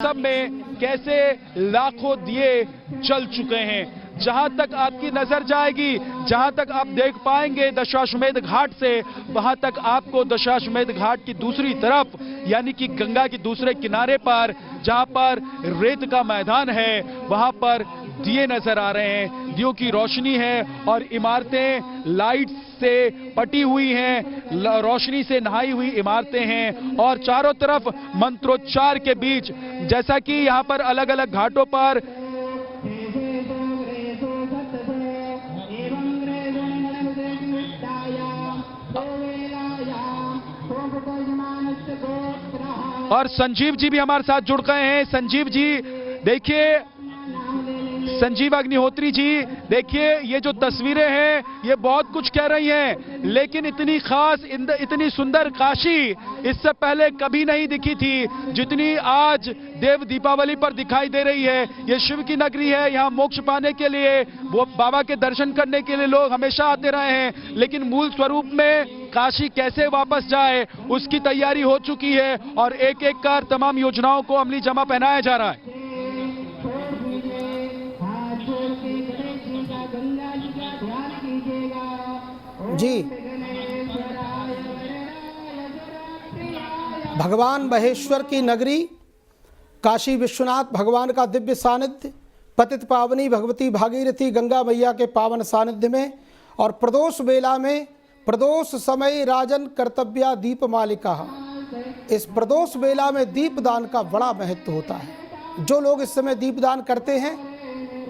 सब में कैसे लाखों दिए जल चुके हैं। जहां तक आपकी नजर जाएगी, जहां तक आप देख पाएंगे दशाश्वमेध घाट से, वहां तक आपको दशाश्वमेध घाट की दूसरी तरफ यानी कि गंगा के दूसरे किनारे पर जहां पर रेत का मैदान है, वहां पर दिए नजर आ रहे हैं। दियों की रोशनी है और इमारतें लाइट से पटी हुई हैं, रोशनी से नहाई हुई इमारतें हैं और चारों तरफ मंत्रोच्चार के बीच, जैसा कि यहां पर अलग अलग घाटों पर और संजीव जी भी हमारे साथ जुड़ गए हैं। संजीव जी देखिए, संजीव अग्निहोत्री जी देखिए, ये जो तस्वीरें हैं ये बहुत कुछ कह रही हैं, लेकिन इतनी खास, इतनी सुंदर काशी इससे पहले कभी नहीं दिखी थी जितनी आज देव दीपावली पर दिखाई दे रही है। ये शिव की नगरी है, यहाँ मोक्ष पाने के लिए, वो बाबा के दर्शन करने के लिए लोग हमेशा आते रहे हैं, लेकिन मूल स्वरूप में काशी कैसे वापस जाए उसकी तैयारी हो चुकी है और एक एक कर तमाम योजनाओं को अमली जमा पहनाया जा रहा है। जी, भगवान महेश्वर की नगरी काशी विश्वनाथ भगवान का दिव्य सानिध्य, पतित पावनी भगवती भागीरथी गंगा मैया के पावन सानिध्य में और प्रदोष बेला में प्रदोष समय राजन कर्तव्या दीप मालिका। इस प्रदोष बेला में दीपदान का बड़ा महत्व होता है। जो लोग इस समय दीपदान करते हैं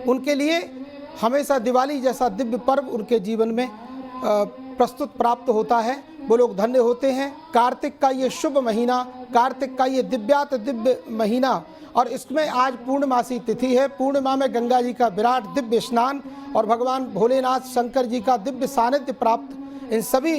उनके लिए हमेशा दिवाली जैसा दिव्य पर्व उनके जीवन में प्रस्तुत प्राप्त होता है। वो लोग धन्य होते हैं। कार्तिक का ये शुभ महीना, कार्तिक का ये दिव्यात दिव्य महीना, और इसमें आज पूर्णमासी तिथि है। पूर्णिमा में गंगा जी का विराट दिव्य स्नान और भगवान भोलेनाथ शंकर जी का दिव्य सानिध्य प्राप्त इन सभी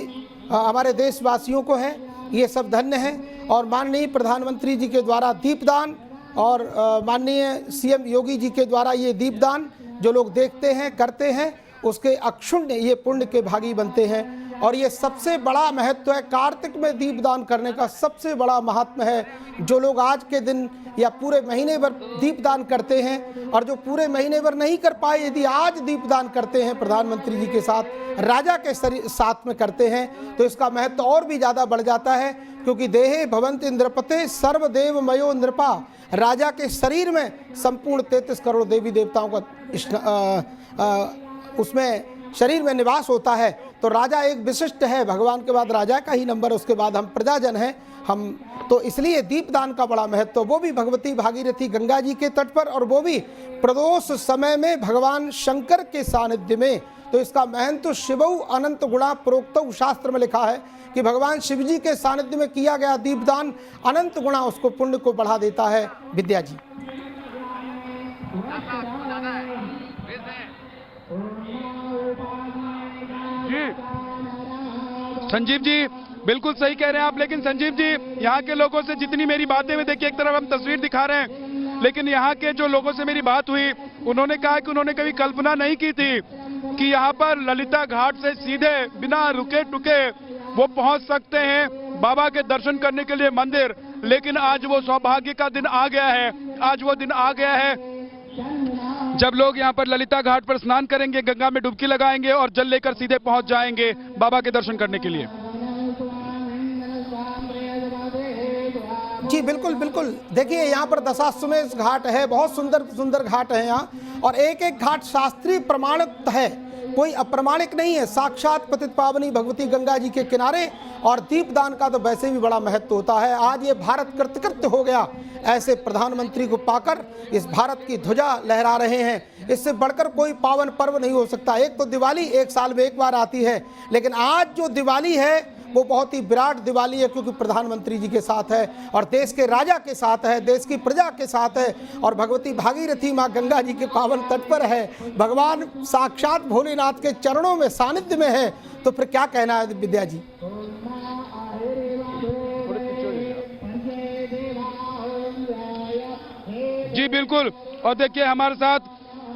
हमारे देशवासियों को है। ये सब धन्य हैं और माननीय प्रधानमंत्री जी के द्वारा दीपदान और माननीय सीएम योगी जी के द्वारा ये दीपदान जो लोग देखते हैं, करते हैं, उसके अक्षुण्य ये पुण्य के भागी बनते हैं। और ये सबसे बड़ा महत्व है, कार्तिक में दीपदान करने का सबसे बड़ा महात्म है। जो लोग आज के दिन या पूरे महीने भर दीपदान करते हैं और जो पूरे महीने भर नहीं कर पाए, यदि आज दीपदान करते हैं प्रधानमंत्री जी के साथ, राजा के साथ में करते हैं, तो इसका महत्व और भी ज़्यादा बढ़ जाता है। क्योंकि देहे भवन्ति इंद्रपते सर्वदेव मयो नृपा, राजा के शरीर में संपूर्ण 33 करोड़ देवी देवताओं का उसमें शरीर में निवास होता है। तो राजा एक विशिष्ट है, भगवान के बाद राजा का ही नंबर, उसके बाद हम प्रजाजन हैं हम। तो इसलिए दीपदान का बड़ा महत्व, वो भी भगवती भागीरथी गंगा जी के तट पर, और वो भी प्रदोष समय में भगवान शंकर के सानिध्य में। तो इसका महत्व शिवौ अनंत गुणा प्रोक्तौ, शास्त्र में लिखा है कि भगवान शिव जी के सानिध्य में किया गया दीपदान अनंत गुणा उसको पुण्य को बढ़ा देता है। विद्या जी संजीव जी बिल्कुल सही कह रहे हैं आप, लेकिन संजीव जी यहाँ के लोगों से जितनी मेरी बातें में, देखिए एक तरफ हम तस्वीर दिखा रहे हैं, लेकिन यहाँ के जो लोगों से मेरी बात हुई उन्होंने कहा कि उन्होंने कभी कल्पना नहीं की थी कि यहाँ पर ललिता घाट से सीधे बिना रुके टुके वो पहुंच सकते हैं बाबा के दर्शन करने के लिए मंदिर। लेकिन आज वो सौभाग्य का दिन आ गया है, आज वो दिन आ गया है जब लोग यहाँ पर ललिता घाट पर स्नान करेंगे, गंगा में डुबकी लगाएंगे और जल लेकर सीधे पहुंच जाएंगे बाबा के दर्शन करने के लिए। जी बिल्कुल बिल्कुल, देखिए यहाँ पर दशाश्वमेध घाट है, बहुत सुंदर सुंदर घाट है यहाँ, और एक एक घाट शास्त्रीय प्रमाणित है, कोई अप्रमाणिक नहीं है। साक्षात पतित पावनी भगवती गंगा जी के किनारे, और दीपदान का तो वैसे भी बड़ा महत्व होता है। आज ये भारत कृतकृत्य हो गया, ऐसे प्रधानमंत्री को पाकर इस भारत की ध्वजा लहरा रहे हैं। इससे बढ़कर कोई पावन पर्व नहीं हो सकता। एक तो दिवाली एक साल में एक बार आती है, लेकिन आज जो दिवाली है वो बहुत ही विराट दिवाली है, क्योंकि प्रधानमंत्री जी के साथ है और देश के राजा के साथ है, देश की प्रजा के साथ है, और भगवती भागीरथी माँ गंगा जी के पावन तट पर है। भगवान साक्षात भोलेनाथ के चरणों में सानिध्य में है, तो फिर क्या कहना है विद्या जी। जी बिल्कुल, और देखिए हमारे साथ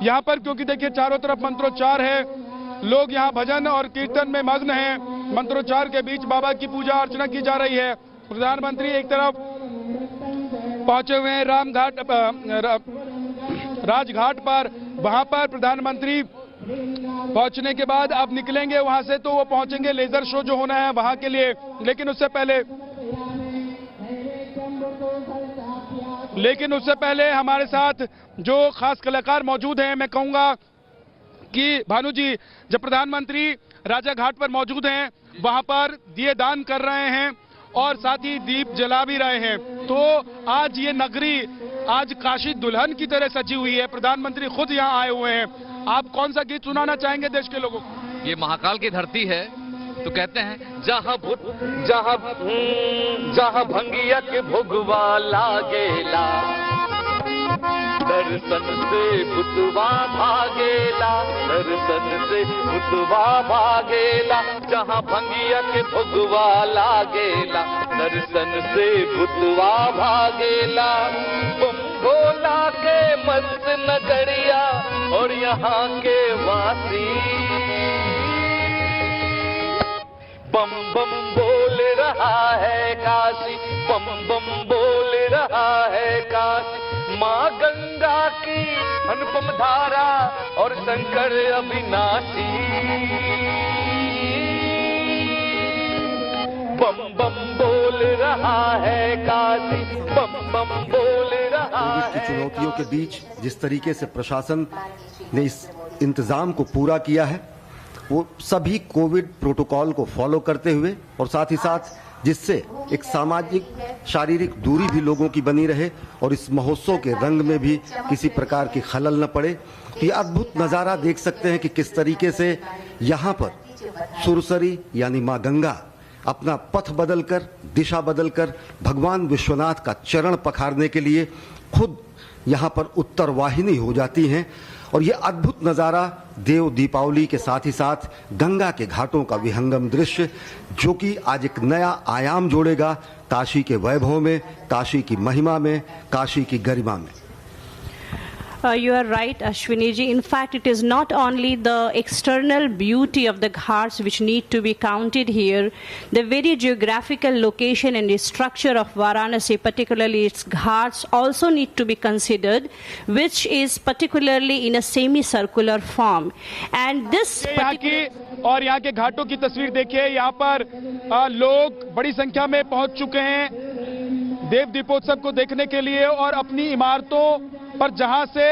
यहाँ पर, क्योंकि देखिए चारों तरफ मंत्रोच्चार है, लोग यहाँ भजन और कीर्तन में मग्न हैं। मंत्रोच्चार के बीच बाबा की पूजा अर्चना की जा रही है। प्रधानमंत्री एक तरफ पहुंचे हुए हैं रामघाट राजघाट पर। वहां पर प्रधानमंत्री पहुंचने के बाद अब निकलेंगे वहां से, तो वो पहुंचेंगे लेजर शो जो होना है वहां के लिए। लेकिन उससे पहले हमारे साथ जो खास कलाकार मौजूद हैं, मैं कहूंगा कि भानु जी, जब प्रधानमंत्री राजाघाट पर मौजूद हैं, वहां पर दिए दान कर रहे हैं और साथ ही दीप जला भी रहे हैं, तो आज ये नगरी आज काशी दुल्हन की तरह सजी हुई है। प्रधानमंत्री खुद यहाँ आए हुए हैं। आप कौन सा गीत सुनाना चाहेंगे देश के लोगों को? ये महाकाल की धरती है, तो कहते हैं जहाँ भंगिया के भोगवा लागेला, दर्शन से भुतवा भागेला, दर्शन से भुतवा भागेला। जहाँ भंगिया के भोगवा लागेला, दर्शन से भुतवा भागेला। बम भोला के मस्त नगरिया और यहाँ के वासी बम बम बोल रहा है काशी, बम बम बोल रहा है काशी। माँ गंगा की अनुपम धारा और शंकर अविनाशी, बम बम बोल रहा है काशी, बम बम बोल रहा है। कोविड की चुनौतियों के बीच जिस तरीके से प्रशासन ने इस इंतजाम को पूरा किया है, वो सभी कोविड प्रोटोकॉल को फॉलो करते हुए और साथ ही साथ जिससे एक सामाजिक शारीरिक दूरी भी लोगों की बनी रहे और इस महोत्सव के रंग में भी किसी प्रकार की खलल न पड़े। ये अद्भुत नज़ारा देख सकते हैं कि किस तरीके से यहाँ पर सुरसरी यानी माँ गंगा अपना पथ बदलकर, दिशा बदलकर भगवान विश्वनाथ का चरण पखारने के लिए खुद यहाँ पर उत्तर वाहिनी हो जाती हैं। और ये अद्भुत नज़ारा देव दीपावली के साथ ही साथ गंगा के घाटों का विहंगम दृश्य, जो कि आज एक नया आयाम जोड़ेगा काशी के वैभव में, काशी की महिमा में, काशी की गरिमा में। You are right, Ashwini ji. In fact, it is not only the external beauty of the ghats which need to be counted here. The very geographical location and the structure of Varanasi, particularly its ghats, also need to be considered, which is particularly in a semicircular form. And this और यहाँ के घाटों की तस्वीर देखिए। यहाँ पर लोग बड़ी संख्या में पहुंच चुके हैं देव दीपोत्सव को देखने के लिए, और अपनी इमारतों पर जहां से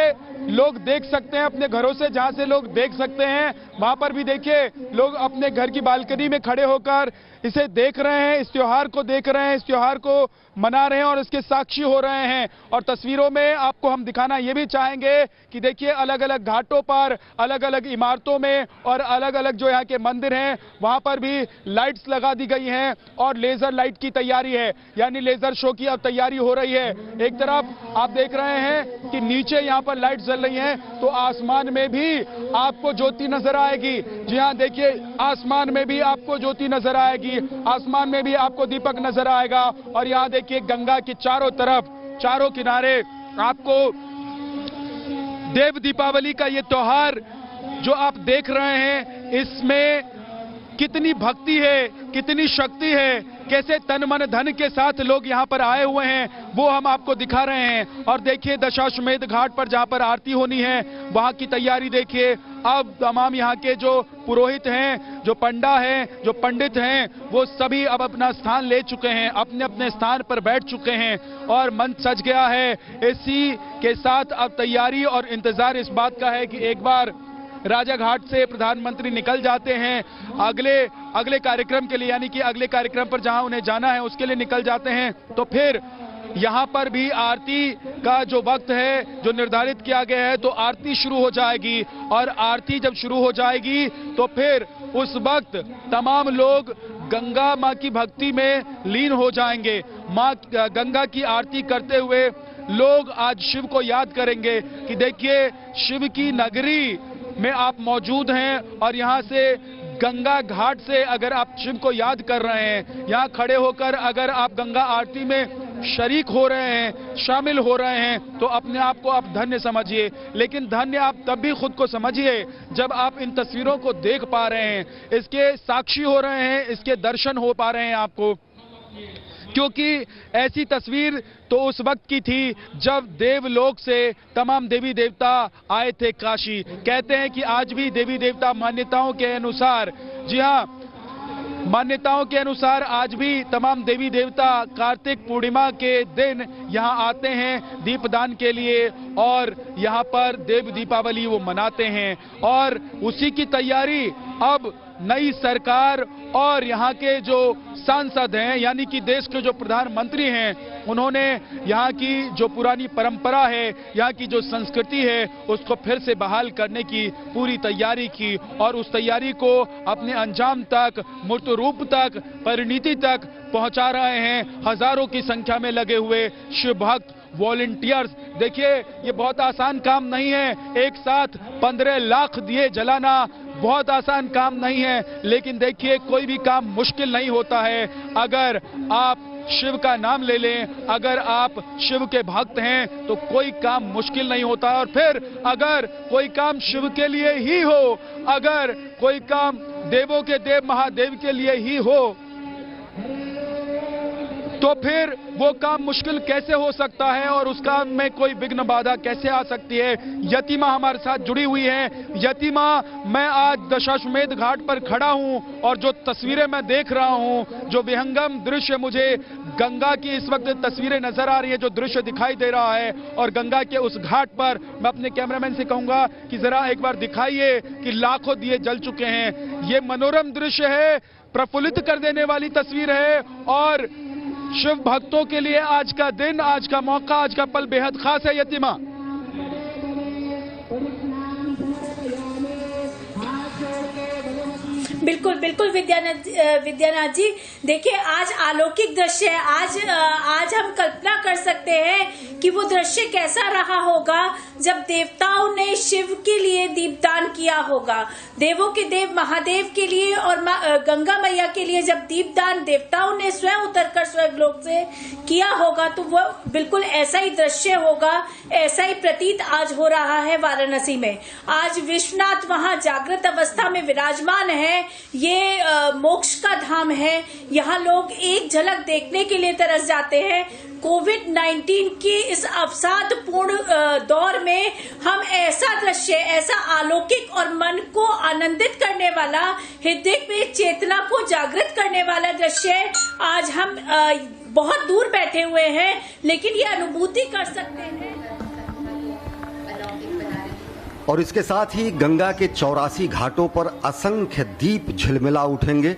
लोग देख सकते हैं, अपने घरों से जहां से लोग देख सकते हैं, वहां पर भी देखिए लोग अपने घर की बालकनी में खड़े होकर इसे देख रहे हैं, इस त्योहार को देख रहे हैं, इस त्योहार को मना रहे हैं और इसके साक्षी हो रहे हैं। और तस्वीरों में आपको हम दिखाना ये भी चाहेंगे कि देखिए अलग अलग घाटों पर, अलग अलग इमारतों में और अलग अलग जो यहाँ के मंदिर हैं, वहां पर भी लाइट्स लगा दी गई हैं और लेजर लाइट की तैयारी है, यानी लेजर शो की अब तैयारी हो रही है। एक तरफ आप देख रहे हैं कि नीचे यहाँ पर लाइट जल रही हैं, तो आसमान में भी आपको ज्योति नजर आएगी। जी हाँ, देखिए आसमान में भी आपको ज्योति नजर आएगी, आसमान में भी आपको दीपक नजर आएगा। और यहाँ देखिए गंगा की चारों तरफ, चारों किनारे आपको देव दीपावली का ये त्योहार जो आप देख रहे हैं, इसमें कितनी भक्ति है, कितनी शक्ति है, कैसे तन मन धन के साथ लोग यहाँ पर आए हुए हैं, वो हम आपको दिखा रहे हैं। और देखिए दशाश्वमेध घाट पर जहाँ पर आरती होनी है, वहाँ की तैयारी देखिए। अब तमाम यहाँ के जो पुरोहित हैं, जो पंडा हैं, जो पंडित हैं, वो सभी अब अपना स्थान ले चुके हैं, अपने अपने स्थान पर बैठ चुके हैं और मंच सज गया है। इसी के साथ अब तैयारी और इंतजार इस बात का है कि एक बार राजाघाट से प्रधानमंत्री निकल जाते हैं अगले कार्यक्रम के लिए, यानी कि अगले कार्यक्रम पर जहां उन्हें जाना है उसके लिए निकल जाते हैं, तो फिर यहां पर भी आरती का जो वक्त है जो निर्धारित किया गया है, तो आरती शुरू हो जाएगी। और आरती जब शुरू हो जाएगी तो फिर उस वक्त तमाम लोग गंगा माँ की भक्ति में लीन हो जाएंगे। माँ गंगा की आरती करते हुए लोग आज शिव को याद करेंगे कि देखिए शिव की नगरी में आप मौजूद हैं और यहाँ से गंगा घाट से अगर आप शिव को याद कर रहे हैं, यहाँ खड़े होकर अगर आप गंगा आरती में शरीक हो रहे हैं, शामिल हो रहे हैं, तो अपने आप को आप धन्य समझिए। लेकिन धन्य आप तब भी खुद को समझिए जब आप इन तस्वीरों को देख पा रहे हैं, इसके साक्षी हो रहे हैं, इसके दर्शन हो पा रहे हैं आपको। क्योंकि ऐसी तस्वीर तो उस वक्त की थी जब देवलोक से तमाम देवी देवता आए थे काशी। कहते हैं कि आज भी देवी देवता मान्यताओं के अनुसार, जी हां, मान्यताओं के अनुसार आज भी तमाम देवी देवता कार्तिक पूर्णिमा के दिन यहां आते हैं दीपदान के लिए और यहां पर देव दीपावली वो मनाते हैं। और उसी की तैयारी अब नई सरकार और यहाँ के जो सांसद हैं, यानी कि देश के जो प्रधानमंत्री हैं, उन्होंने यहाँ की जो पुरानी परंपरा है, यहाँ की जो संस्कृति है, उसको फिर से बहाल करने की पूरी तैयारी की और उस तैयारी को अपने अंजाम तक, मूर्त रूप तक, परिणति तक पहुंचा रहे हैं। हजारों की संख्या में लगे हुए शिव भक्त, वॉलंटियर्स। देखिए, ये बहुत आसान काम नहीं है। एक साथ 15 लाख दिए जलाना बहुत आसान काम नहीं है, लेकिन देखिए, कोई भी काम मुश्किल नहीं होता है अगर आप शिव का नाम ले लें, अगर आप शिव के भक्त हैं तो कोई काम मुश्किल नहीं होता। और फिर अगर कोई काम शिव के लिए ही हो, अगर कोई काम देवों के देव महादेव के लिए ही हो, तो फिर वो काम मुश्किल कैसे हो सकता है और उस काम में कोई विघ्न बाधा कैसे आ सकती है। यतिमा हमारे साथ जुड़ी हुई है। यतिमा, मैं आज दशाश्वमेध घाट पर खड़ा हूं और जो तस्वीरें मैं देख रहा हूं, जो विहंगम दृश्य, मुझे गंगा की इस वक्त तस्वीरें नजर आ रही है, जो दृश्य दिखाई दे रहा है, और गंगा के उस घाट पर मैं अपने कैमरामैन से कहूंगा कि जरा एक बार दिखाइए कि लाखों दिए जल चुके हैं। ये मनोरम दृश्य है, प्रफुल्लित कर देने वाली तस्वीर है और शिव भक्तों के लिए आज का दिन, आज का मौका, आज का पल बेहद खास है। यतिमा, बिल्कुल बिल्कुल विद्यानाथ जी, देखिए, आज अलौकिक दृश्य है। आज हम कल्पना कर सकते हैं कि वो दृश्य कैसा रहा होगा जब देवताओं ने शिव के लिए दीपदान किया होगा। देवों के देव महादेव के लिए और गंगा मैया के लिए जब दीपदान देवताओं ने स्वयं उतरकर स्वर्गलोक से किया होगा, तो वो बिल्कुल ऐसा ही दृश्य होगा। ऐसा ही प्रतीत आज हो रहा है वाराणसी में। आज विश्वनाथ वहां जागृत अवस्था में विराजमान है। ये मोक्ष का धाम है। यहाँ लोग एक झलक देखने के लिए तरस जाते हैं। कोविड-19 की इस अवसादपूर्ण दौर में हम ऐसा दृश्य, ऐसा अलौकिक और मन को आनंदित करने वाला, हृदय में चेतना को जागृत करने वाला दृश्य आज हम बहुत दूर बैठे हुए हैं, लेकिन ये अनुभूति कर सकते हैं। और इसके साथ ही गंगा के 84 घाटों पर असंख्य दीप झिलमिला उठेंगे,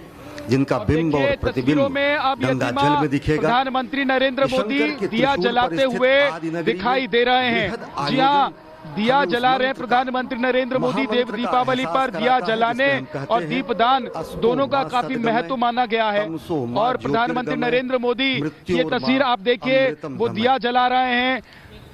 जिनका बिंब और प्रतिबिंब गंगा जल में दिखेगा। प्रधानमंत्री नरेंद्र मोदी दिया जलाते हुए दिखाई दे रहे हैं। जी हाँ, दिया जला रहे हैं प्रधानमंत्री नरेंद्र मोदी। देव दीपावली पर दिया जलाने और दीपदान दोनों का काफी महत्व माना गया है। और प्रधानमंत्री नरेंद्र मोदी, ये तस्वीर आप देखिए, वो दिया जला रहे हैं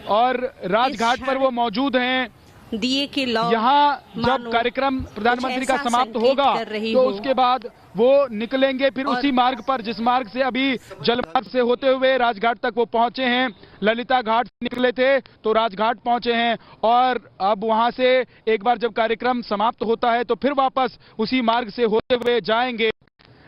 और राजघाट पर वो मौजूद हैं। दिए के यहाँ जब कार्यक्रम प्रधानमंत्री का समाप्त होगा तो उसके बाद वो निकलेंगे फिर उसी मार्ग पर, जिस मार्ग से अभी जलमार्ग से होते हुए राजघाट तक वो पहुंचे हैं। ललिता घाट से निकले थे तो राजघाट पहुंचे हैं और अब वहां से एक बार जब कार्यक्रम समाप्त होता है तो फिर वापस उसी मार्ग से होते हुए जाएंगे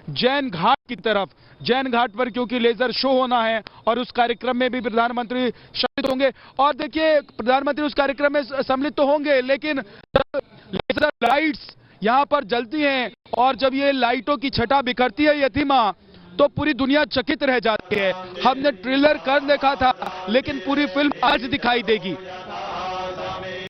जैन घाट की तरफ। जैन घाट पर क्योंकि लेजर शो होना है और उस कार्यक्रम में भी प्रधानमंत्री सम्मिलित होंगे। और देखिए, प्रधानमंत्री उस कार्यक्रम में सम्मिलित तो होंगे, लेकिन लेजर लाइट्स यहाँ पर जलती हैं और जब ये लाइटों की छटा बिखरती है यतिमा, तो पूरी दुनिया चकित रह जाती है। हमने ट्रेलर कर देखा था, लेकिन पूरी फिल्म आज दिखाई देगी।